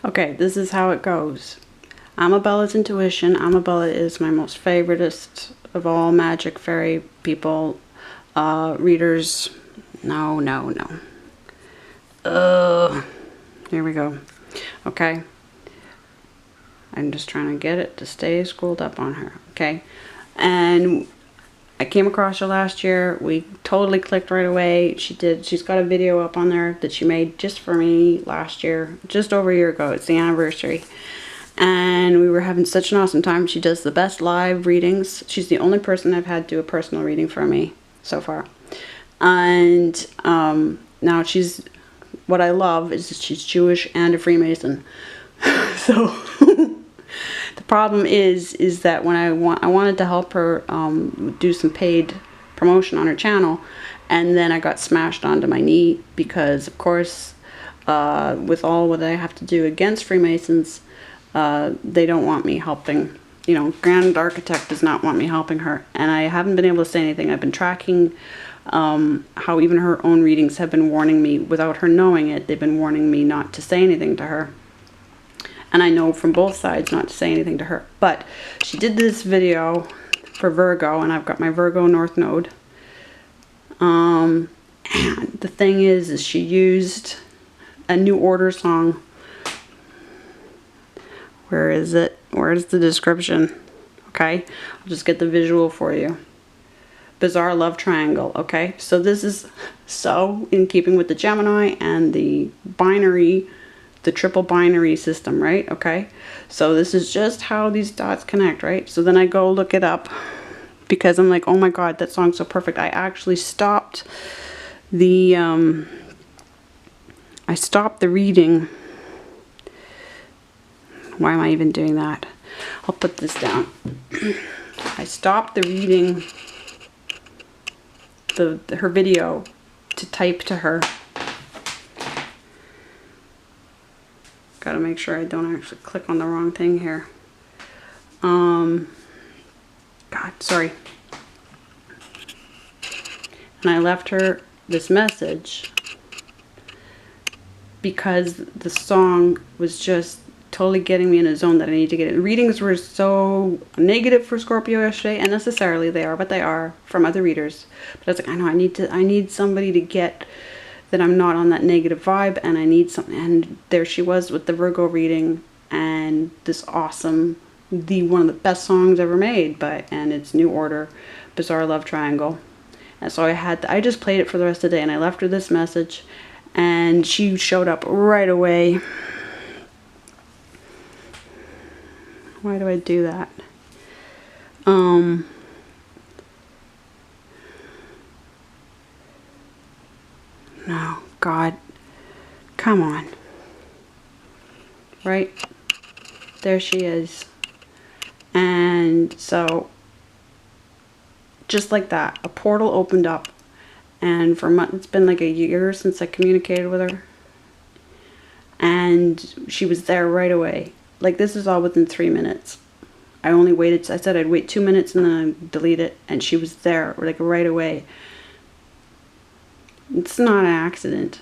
Okay, this is how it goes. Amabella's intuition. Amabella is my most favoritist of all magic fairy people, readers. No. Here we go. Okay. I'm just trying to get it to stay scrolled up on her. Okay. And I came across her last year. We totally clicked right away. She's got a video up on there that she made just for me last year, just over a year ago. It's the anniversary. And we were having such an awesome time. She does the best live readings. She's the only person I've had do a personal reading for me so far. And now what I love is that she's Jewish and a Freemason. So the problem is that when I wanted to help her do some paid promotion on her channel, and then I got smashed onto my knee because, of course, with all what I have to do against Freemasons, they don't want me helping. You know, Grand Architect does not want me helping her, and I haven't been able to say anything. I've been tracking how even her own readings have been warning me, without her knowing it, they've been warning me not to say anything to her. And I know from both sides not to say anything to her. But she did this video for Virgo, and I've got my Virgo North Node. And the thing is she used a New Order song. Where is it? Where's the description? Okay, I'll just get the visual for you. Bizarre Love Triangle. Okay, so this is so in keeping with the Gemini and the binary, the triple binary system, right? Okay, so this is just how these dots connect, right? So then I go look it up because I'm like, oh my god, that song's so perfect. I actually stopped the reading. Why am I even doing that? I'll put this down. I stopped the reading, her video, to type to her. Gotta make sure I don't actually click on the wrong thing here. God, sorry. And I left her this message because the song was just totally getting me in a zone that I need to get in. Readings were so negative for Scorpio yesterday, and necessarily they are, but they are from other readers. But I was like, I know I need somebody to get that I'm not on that negative vibe, and I need something. And there she was with the Virgo reading, and this awesome, one of the best songs ever made, and it's New Order, Bizarre Love Triangle. And so I just played it for the rest of the day, and I left her this message, and she showed up right away. Why do I do that? No, God, come on. Right? There she is. And so, just like that, a portal opened up. And for months, it's been like a year since I communicated with her. And she was there right away. Like, this is all within 3 minutes. I only waited, I said I'd wait 2 minutes and then I'd delete it. And she was there, like, right away. It's not an accident.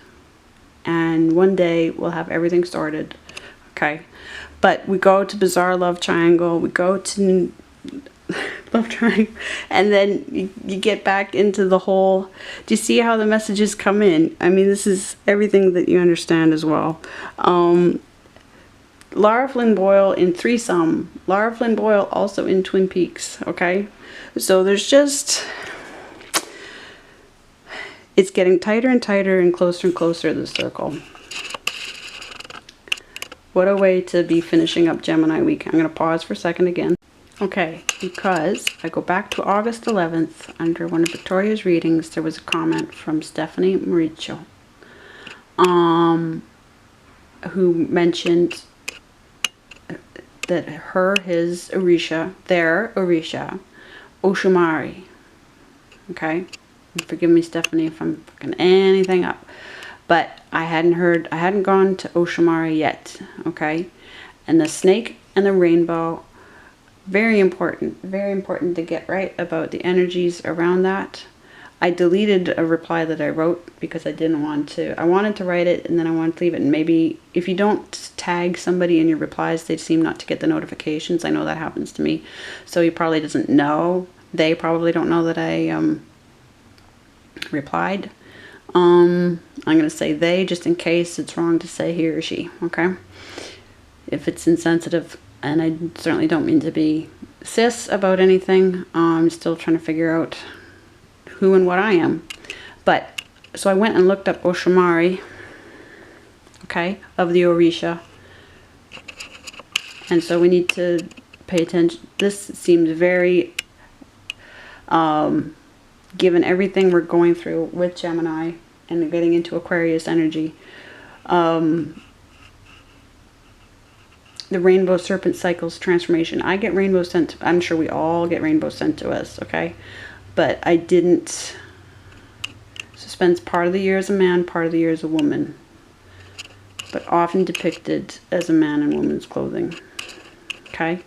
And one day we'll have everything sorted. Okay. But we go to Bizarre Love Triangle. We go to Love Triangle. And then you get back into the whole... Do you see how the messages come in? I mean, this is everything that you understand as well. Lara Flynn Boyle in Threesome. Lara Flynn Boyle also in Twin Peaks. Okay. So there's just... It's getting tighter and tighter and closer to the circle. What a way to be finishing up Gemini week. I'm going to pause for a second again. Okay, because I go back to August 11th, under one of Victoria's readings, there was a comment from Stephanie Mauricio, who mentioned that his Orisha, their Orisha, Oshumari. Okay? And forgive me, Stephanie, if I'm fucking anything up. But I hadn't gone to Oshumari yet. Okay? And the snake and the rainbow, very important to get right about the energies around that. I deleted a reply that I wrote because I didn't want to. I wanted to write it and then I wanted to leave it. And maybe if you don't tag somebody in your replies, they seem not to get the notifications. I know that happens to me. So he probably doesn't know. They probably don't know that I replied. I'm going to say they just in case it's wrong to say he or she. Okay. If it's insensitive, and I certainly don't mean to be cis about anything. I'm still trying to figure out who and what I am. But, so I went and looked up Oshamari, okay, of the Orisha. And so we need to pay attention. This seems very, given everything we're going through with Gemini and getting into Aquarius energy, the rainbow serpent cycles transformation. I get rainbow sent, I'm sure we all get rainbow sent to us, okay? But I didn't. Spends part of the year as a man, part of the year as a woman. But often depicted as a man in woman's clothing. Okay?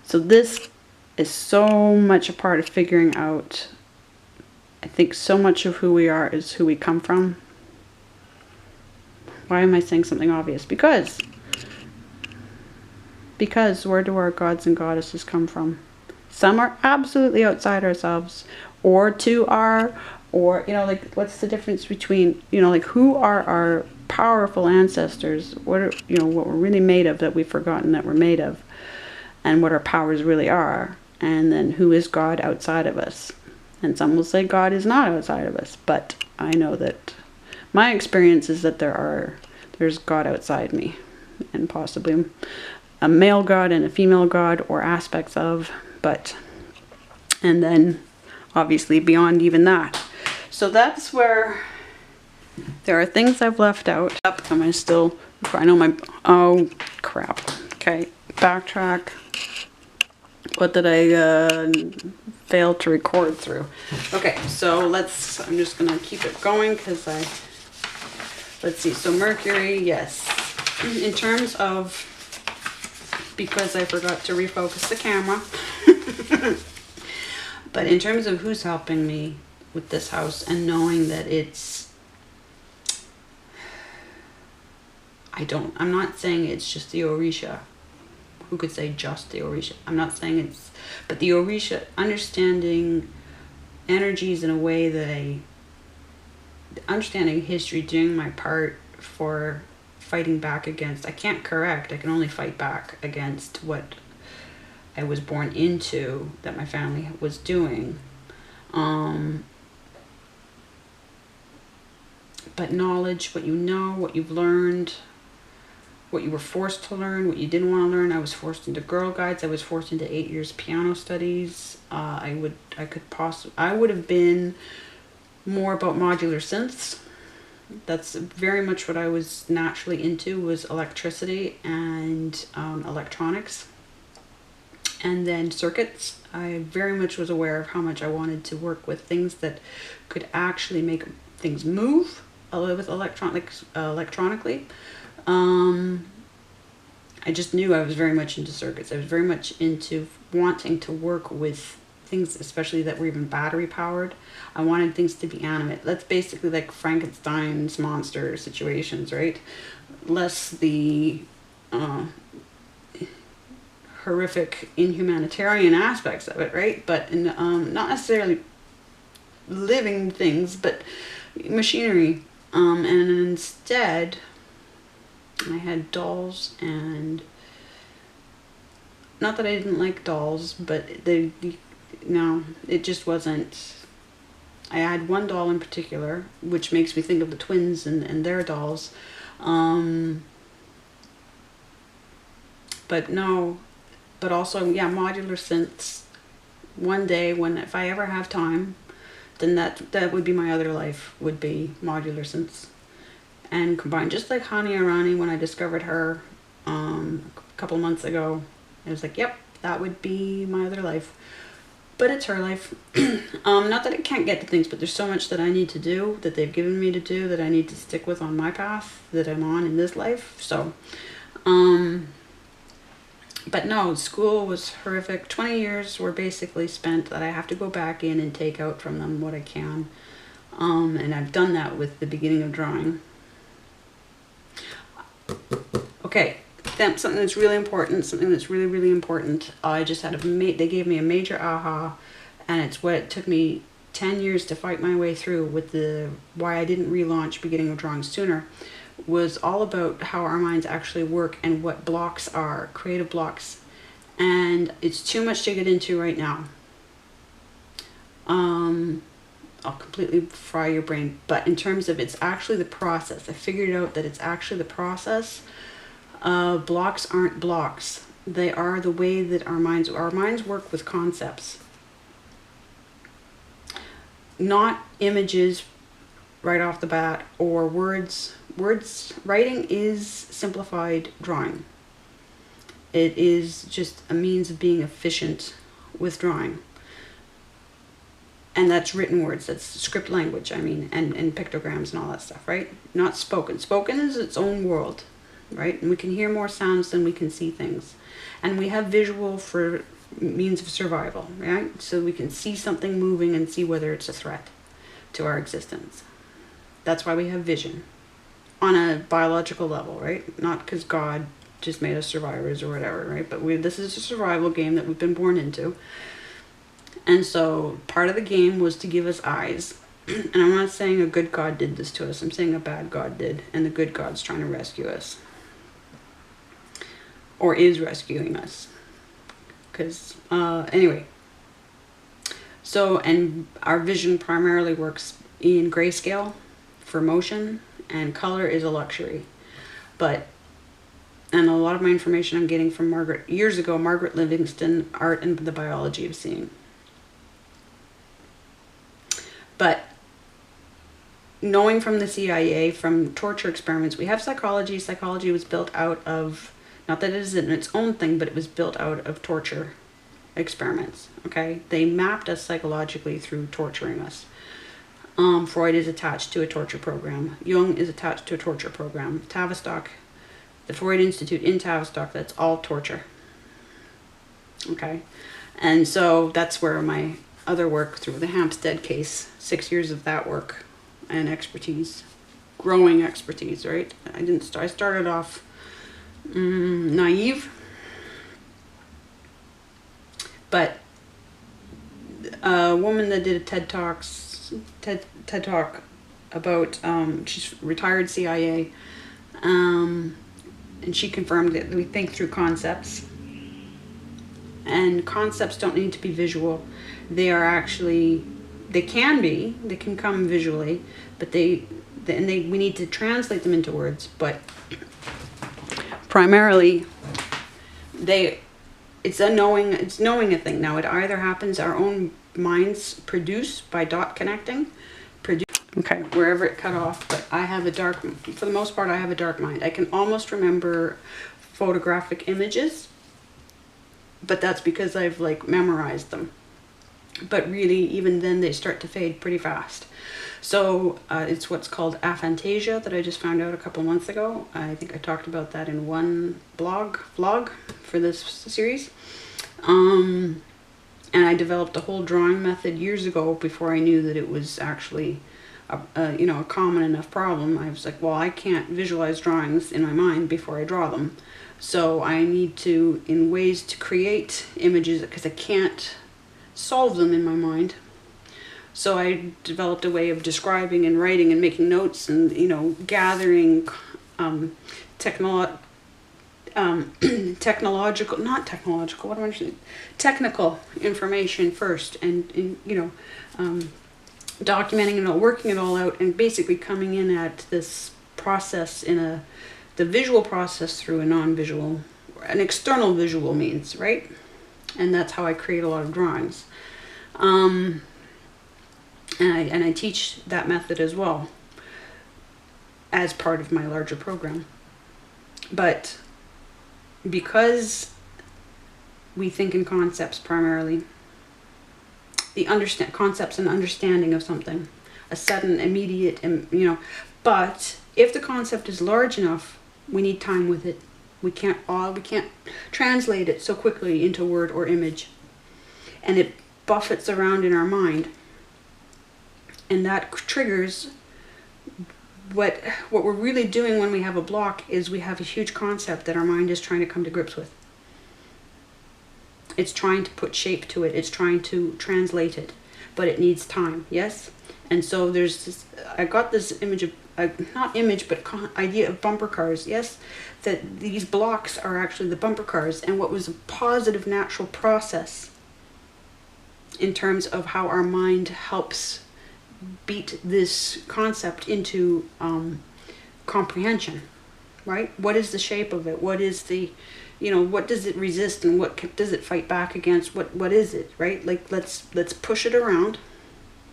So this is so much a part of figuring out, I think so much of who we are is who we come from. Why am I saying something obvious? Because where do our gods and goddesses come from? Some are absolutely outside ourselves, or or, you know, like, what's the difference between, you know, like, who are our powerful ancestors? What are, you know, what we're really made of that we've forgotten that we're made of, and what our powers really are, and then who is God outside of us? And some will say God is not outside of us, but I know that my experience is that there's God outside me, and possibly a male God and a female God, or aspects of, but, and then obviously beyond even that. So that's where there are things I've left out. Am I still, I know my, oh crap. Okay, backtrack. What did I fail to record through? Okay, so I'm just gonna keep it going because let's see, so Mercury, yes. In terms of, because I forgot to refocus the camera. But in terms of who's helping me with this house, and knowing that it's, I'm not saying it's just the Orisha. Who could say just the Orisha? I'm not saying it's, but the Orisha, understanding energies in a way that understanding history, doing my part for fighting back against, I can't correct, I can only fight back against what I was born into, that my family was doing. But knowledge, what you know, what you've learned, what you were forced to learn, what you didn't want to learn. I was forced into Girl Guides. I was forced into 8 years piano studies. I would have been more about modular synths. That's very much what I was naturally into, was electricity and electronics. And then circuits. I very much was aware of how much I wanted to work with things that could actually make things move with electronically. I just knew I was very much into circuits. I was very much into wanting to work with things, especially that were even battery powered. I wanted things to be animate. That's basically like Frankenstein's monster situations, right? Less the horrific inhumanitarian aspects of it, right? But not necessarily living things, but machinery. And instead, I had dolls, and not that I didn't like dolls, but no, it just wasn't. I had one doll in particular, which makes me think of the twins and their dolls. But no, but also, yeah, modular synths. One day, if I ever have time, then that would be my other life, would be modular synths. And combined, just like Hani Arani, when I discovered her a couple months ago, it was like, yep, that would be my other life. But it's her life. Not that I can't get to things, but there's so much that I need to do, that they've given me to do, that I need to stick with on my path that I'm on in this life. So, But no, school was horrific. 20 years were basically spent that I have to go back in and take out from them what I can. And I've done that with the beginning of drawing. Okay, then something that's really important, really important. I just had they gave me a major aha, and it's what it took me 10 years to fight my way through with why I didn't relaunch beginning of drawing sooner, was all about how our minds actually work and what blocks are, creative blocks. And it's too much to get into right now. I'll completely fry your brain, but in terms of it's actually the process, I figured out that it's actually the process. Blocks aren't blocks. They are the way that our minds work with concepts. Not images right off the bat or words. Writing is simplified drawing. It is just a means of being efficient with drawing. And that's written words, that's script language, I mean, and pictograms and all that stuff, right? Not spoken. Spoken is its own world, right? And we can hear more sounds than we can see things. And we have visual for means of survival, right? So we can see something moving and see whether it's a threat to our existence. That's why we have vision on a biological level, right? Not because God just made us survivors or whatever, right? But this is a survival game that we've been born into. And so part of the game was to give us eyes. And I'm not saying a good God did this to us. I'm saying a bad God did. And the good God's trying to rescue us. Or is rescuing us. Because, anyway. So, and our vision primarily works in grayscale for motion. And color is a luxury. And a lot of my information I'm getting from years ago, Margaret Livingston, Art and the Biology of Seeing. But knowing from the CIA, from torture experiments, we have psychology. Psychology was built out of, not that it isn't its own thing, but it was built out of torture experiments, okay? They mapped us psychologically through torturing us. Freud is attached to a torture program. Jung is attached to a torture program. Tavistock, the Freud Institute in Tavistock, that's all torture, okay? And so that's where my other work through the Hampstead case, 6 years of that work and expertise, growing expertise, right? I started off naive, but a woman that did a TED Talk about, she's retired CIA, and she confirmed that we think through concepts, and concepts don't need to be visual. They are actually, they can come visually, but we need to translate them into words, but primarily it's knowing a thing. Now it either happens, our own minds produce by dot connecting, okay, wherever it cut off, but for the most part, I have a dark mind. I can almost remember photographic images, but that's because I've memorized them. But really, even then, they start to fade pretty fast. So it's what's called aphantasia that I just found out a couple months ago. I think I talked about that in one vlog for this series. And I developed a whole drawing method years ago before I knew that it was actually a common enough problem. I was like, well, I can't visualize drawings in my mind before I draw them. So I need to, in ways to create images, because I can't solve them in my mind. So I developed a way of describing and writing and making notes and, gathering technical information first, and documenting it all, working it all out, and basically coming in at this process the visual process through an external visual means, right? And that's how I create a lot of drawings. And I teach that method as well as part of my larger program. But because we think in concepts primarily, concepts and understanding of something, a sudden, immediate, but if the concept is large enough, we need time with it. We can't translate it so quickly into word or image. And it buffets around in our mind. And that triggers what we're really doing when we have a block is we have a huge concept that our mind is trying to come to grips with. It's trying to put shape to it. It's trying to translate it. But it needs time, yes? And so there's this, I got this image of, not image, but idea of bumper cars, yes? That these blocks are actually the bumper cars, and what was a positive natural process in terms of how our mind helps beat this concept into comprehension, right? What is the shape of it? What is the, what does it resist and what does it fight back against? What is it, right? Like, let's push it around.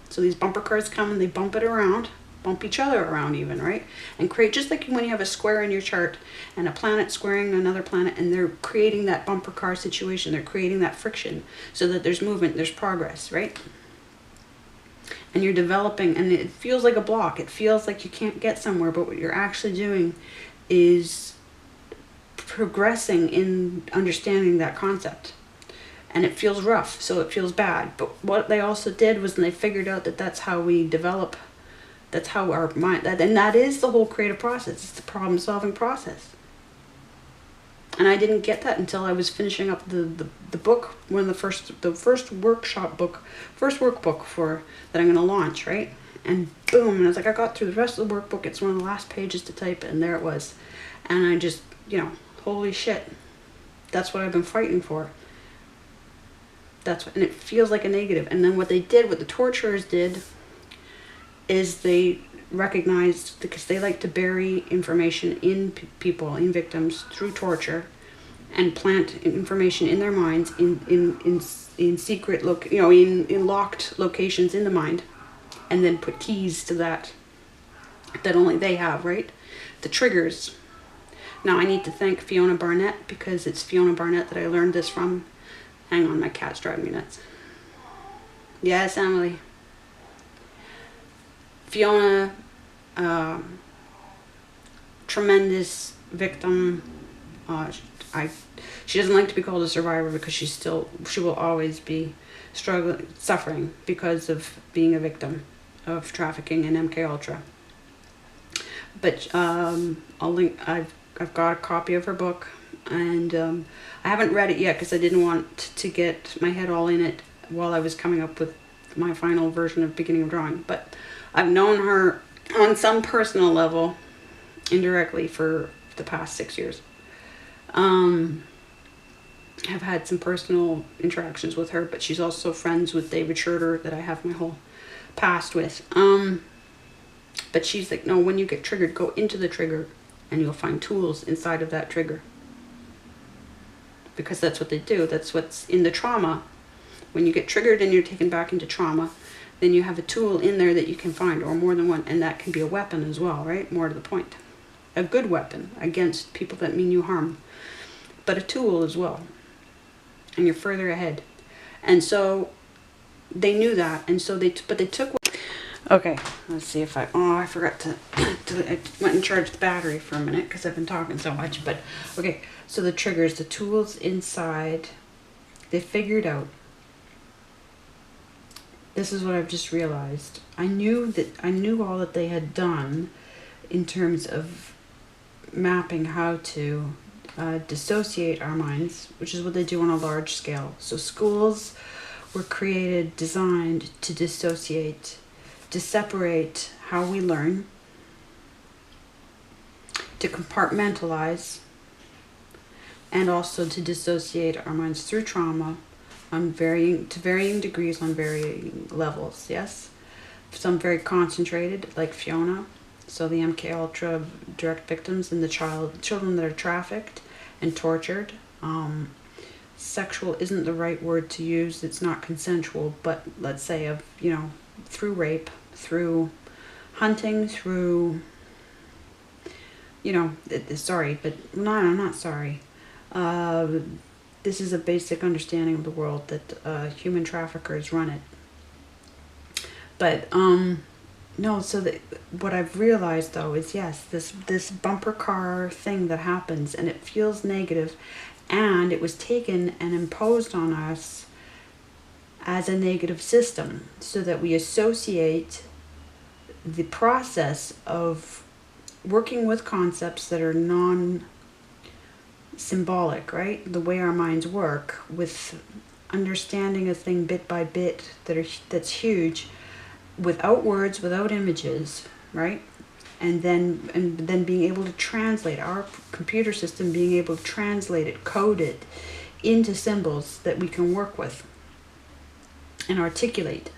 So these bumper cars come and they bump it around, bump each other around even, right? And create, just like when you have a square in your chart and a planet squaring another planet, and they're creating that bumper car situation, they're creating that friction so that there's movement, there's progress, right? And you're developing, and it feels like a block. It feels like you can't get somewhere, but what you're actually doing is progressing in understanding that concept. And it feels rough, so it feels bad. But what they also did was they figured out that that's how we develop, that's how our mind, and that is the whole creative process. It's the problem-solving process. And I didn't get that until I was finishing up the book, one of the first workbook for that I'm going to launch, right? And boom, and I was like, I got through the rest of the workbook. It's one of the last pages to type, and there it was. And I just, holy shit, that's what I've been fighting for. And it feels like a negative. And then what the torturers did, is they recognized, because they like to bury information in people, in victims, through torture, and plant information in their minds in secret in locked locations in the mind, and then put keys to that only they have, right? The triggers. Now I need to thank Fiona Barnett, because it's Fiona Barnett that I learned this from. Hang on, my cat's driving me nuts. Yes, Emily. Fiona, tremendous victim. She doesn't like to be called a survivor, because she will always be suffering because of being a victim of trafficking and MK Ultra. But I'll link. I've got a copy of her book, and I haven't read it yet because I didn't want to get my head all in it while I was coming up with my final version of Beginning of Drawing. But I've known her on some personal level, indirectly, for the past 6 years. I've had some personal interactions with her, but she's also friends with David Schroeder that I have my whole past with. But she's like, no, when you get triggered, go into the trigger and you'll find tools inside of that trigger. Because that's what they do. That's what's in the trauma. When you get triggered and you're taken back into trauma, then you have a tool in there that you can find, or more than one, and that can be a weapon as well, right? More to the point. A good weapon against people that mean you harm, but a tool as well. And you're further ahead. And so they knew that, and so they took. Okay, let's see if I forgot to I went and charged the battery for a minute because I've been talking so much. But okay, so the triggers, the tools inside, they figured out. This is what I've just realized. I knew all that they had done in terms of mapping how to dissociate our minds, which is what they do on a large scale. So schools were created, designed to dissociate, to separate how we learn, to compartmentalize, and also to dissociate our minds through trauma to varying degrees on varying levels, yes? Some very concentrated, like Fiona, so the MK Ultra direct victims and the children that are trafficked and tortured. Sexual isn't the right word to use, it's not consensual, but let's say through rape, through hunting, through, sorry, but no, I'm not sorry. This is a basic understanding of the world that human traffickers run it. But No, so what I've realized though is, yes, this bumper car thing that happens and it feels negative, and it was taken and imposed on us as a negative system, so that we associate the process of working with concepts that are non-symbolic, right? The way our minds work with understanding a thing bit by bit that's huge, without words, without images, right? And then being able to translate, our computer system being able to translate it, code it into symbols that we can work with and articulate.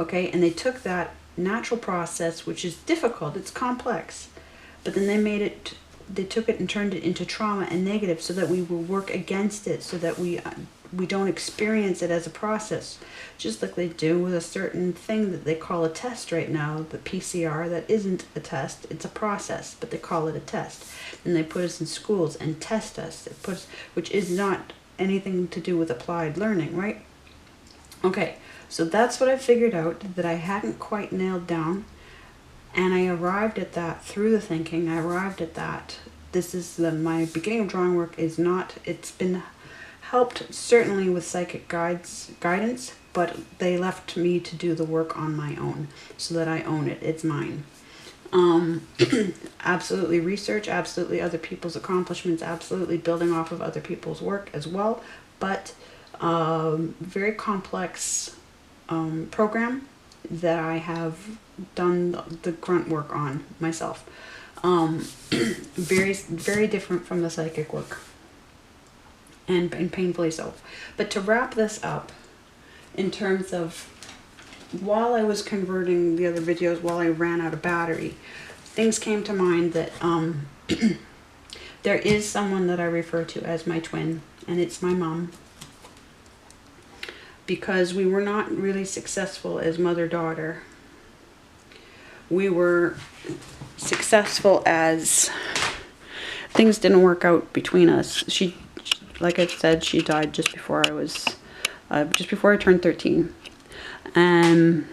Okay, and they took that natural process, which is difficult, it's complex, but then they took it and turned it into trauma and negative, so that we will work against it, so that we don't experience it as a process, just like they do with a certain thing that they call a test right now, the PCR. That isn't a test, it's a process, but they call it a test, and they put us in schools and test us. Which is not anything to do with applied learning, right? Okay, so that's what I figured out that I hadn't quite nailed down, and I arrived at that through the thinking. I arrived at that. This is my beginning of drawing work is not, it's been helped certainly with psychic guidance, but they left me to do the work on my own, so that I own it. It's mine. Absolutely research, absolutely other people's accomplishments, absolutely building off of other people's work as well, but very complex program that I have done the grunt work on myself. Very, very different from the psychic work. And painfully so. But to wrap this up, in terms of, while I was converting the other videos, while I ran out of battery, things came to mind that there is someone that I refer to as my twin, and it's my mom. Because we were not really successful as mother-daughter. We were successful as things didn't work out between us. She, like I said, she died just before I was, just before I turned 13. And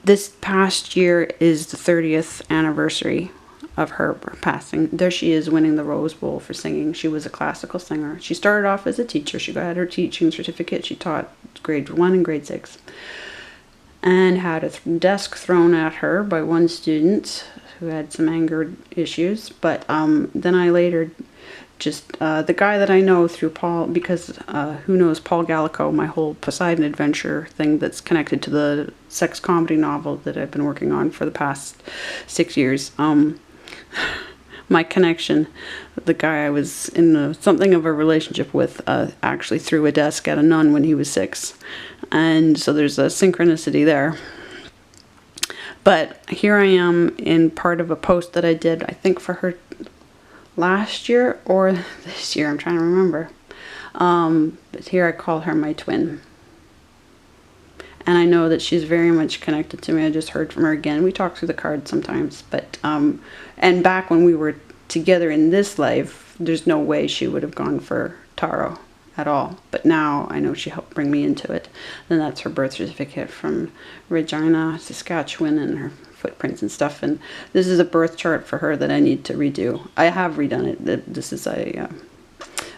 this past year is the 30th anniversary of her passing. There she is winning the Rose Bowl for singing. She was a classical singer. She started off as a teacher. She got her teaching certificate. She taught grade 1 and grade 6. And had a desk thrown at her by one student who had some anger issues. But then I later just, the guy that I know through Paul, because who knows Paul Gallico, my whole Poseidon adventure thing that's connected to the sex comedy novel that I've been working on for the past 6 years. My connection, the guy I was in something of a relationship with, actually threw a desk at a nun when he was 6. And so there's a synchronicity there. But here I am in part of a post that I did, I think for her last year or this year, I'm trying to remember. But here I call her my twin. And I know that she's very much connected to me. I just heard from her again. We talk through the cards sometimes. But and back when we were together in this life, there's no way she would have gone for tarot at all. But now I know she helped bring me into it. Then that's her birth certificate from Regina, Saskatchewan, and her footprints and stuff. And this is a birth chart for her that I need to redo. I have redone it. This is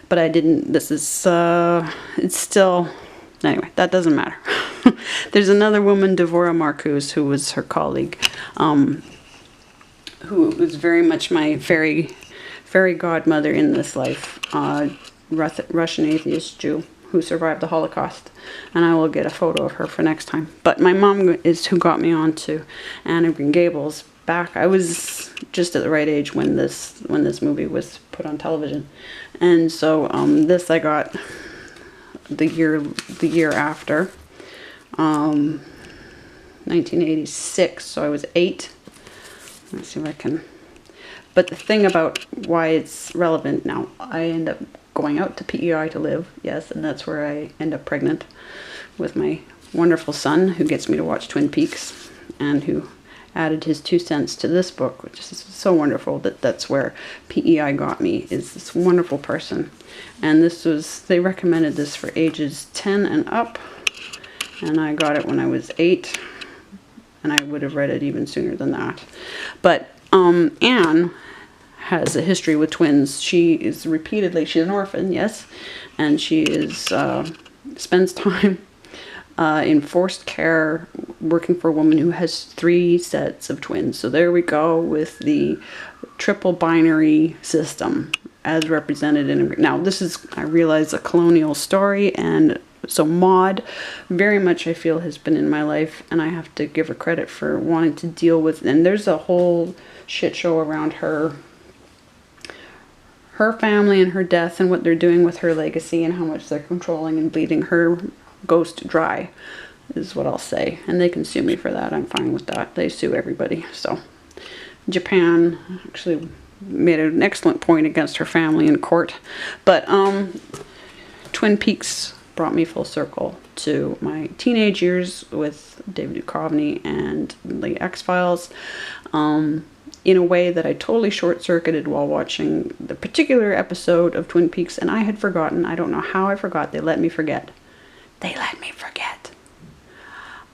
but I didn't. This is it's still. Anyway, that doesn't matter. There's another woman, Devora Marcuse, who was her colleague, who was very much my fairy godmother in this life, Russian atheist Jew who survived the Holocaust. And I will get a photo of her for next time. But my mom is who got me on to Anne of Green Gables. Back, I was just at the right age when this movie was put on television. And so this I got the year after, 1986, so I was 8. Let's see if I can, but the thing about why it's relevant now, I end up going out to PEI to live, yes, and that's where I end up pregnant with my wonderful son, who gets me to watch Twin Peaks, and who added his 2 cents to this book, which is so wonderful. That's where PEI got me, is this wonderful person. And this was, they recommended this for ages 10 and up, and I got it when I was 8. and I would have read it even sooner than that. But Anne has a history with twins. She is she's an orphan, yes, and she spends time in forced care working for a woman who has 3 sets of twins. So there we go with the triple binary system as represented in. Now this is, I realize, a colonial story, and so Maud very much, I feel, has been in my life, and I have to give her credit for wanting to deal with, and there's a whole shit show around her family and her death and what they're doing with her legacy and how much they're controlling and bleeding her ghost dry, is what I'll say. And they can sue me for that. I'm fine with that. They sue everybody. So Japan actually made an excellent point against her family in court. But Twin Peaks brought me full circle to my teenage years with David Duchovny and the X-Files. In a way that I totally short-circuited while watching the particular episode of Twin Peaks, and I had forgotten. I don't know how I forgot. They let me forget. They let me forget.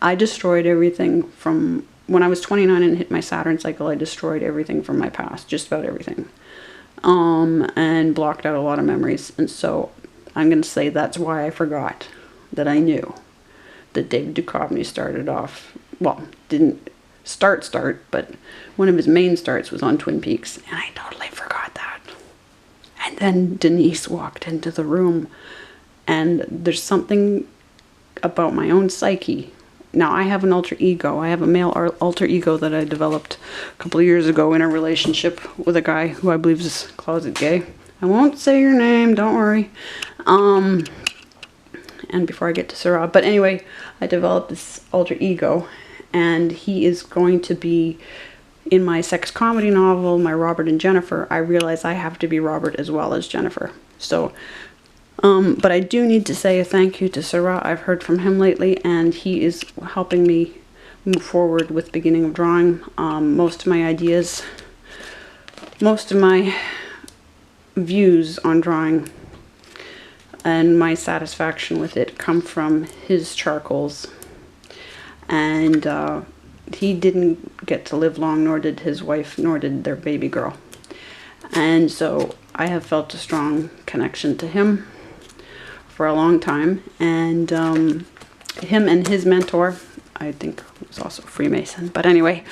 I destroyed everything from when I was 29 and hit my Saturn cycle. I destroyed everything from my past, just about everything, and blocked out a lot of memories. And so I'm going to say that's why I forgot that I knew that David Duchovny started off, well, didn't start, but one of his main starts was on Twin Peaks, and I totally forgot that. And then Denise walked into the room, and there's something about my own psyche. Now, I have an alter ego. I have a male alter ego that I developed a couple of years ago in a relationship with a guy who I believe is closet gay. I won't say your name, don't worry. And before I get to Sarah, but anyway, I developed this alter ego, and he is going to be in my sex comedy novel, my Robert and Jennifer. I realize I have to be Robert as well as Jennifer. So, but I do need to say a thank you to Sarah. I've heard from him lately, and he is helping me move forward with beginning of drawing. Most of my ideas, most of my views on drawing and my satisfaction with it come from his charcoals. And he didn't get to live long, nor did his wife, nor did their baby girl. And so I have felt a strong connection to him for a long time. And him and his mentor, I think, was also a Freemason. But anyway,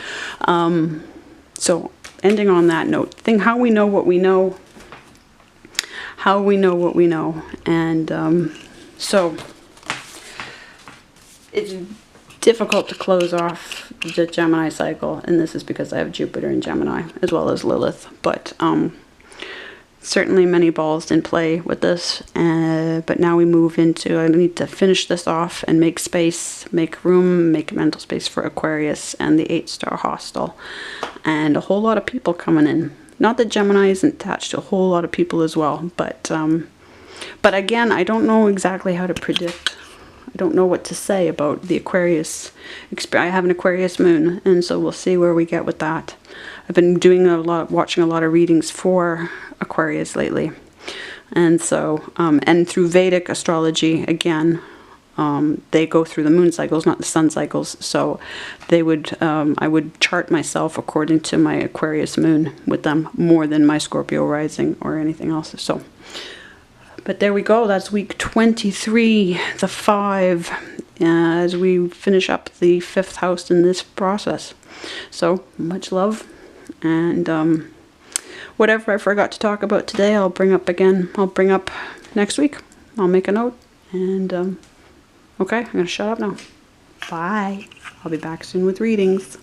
so ending on that note, how we know what we know. How we know what we know. And so it's difficult to close off the Gemini cycle, and this is because I have Jupiter in Gemini as well as Lilith, but certainly many balls in play with this, but now we move into, I need to finish this off and make space, make room, make mental space for Aquarius and the 8-star hostel, and a whole lot of people coming in. Not that Gemini isn't attached to a whole lot of people as well, but again, I don't know exactly how to predict. I don't know what to say about the Aquarius. I have an Aquarius moon, and so we'll see where we get with that. I've been doing watching a lot of readings for Aquarius lately, and so and through Vedic astrology again, they go through the moon cycles, not the sun cycles. So they would, I would chart myself according to my Aquarius moon with them more than my Scorpio rising or anything else. So. But there we go. That's week 23, the 5, as we finish up the 5th house in this process. So much love, and whatever I forgot to talk about today, I'll bring up again. I'll bring up next week. I'll make a note, and okay, I'm gonna shut up now. Bye. I'll be back soon with readings.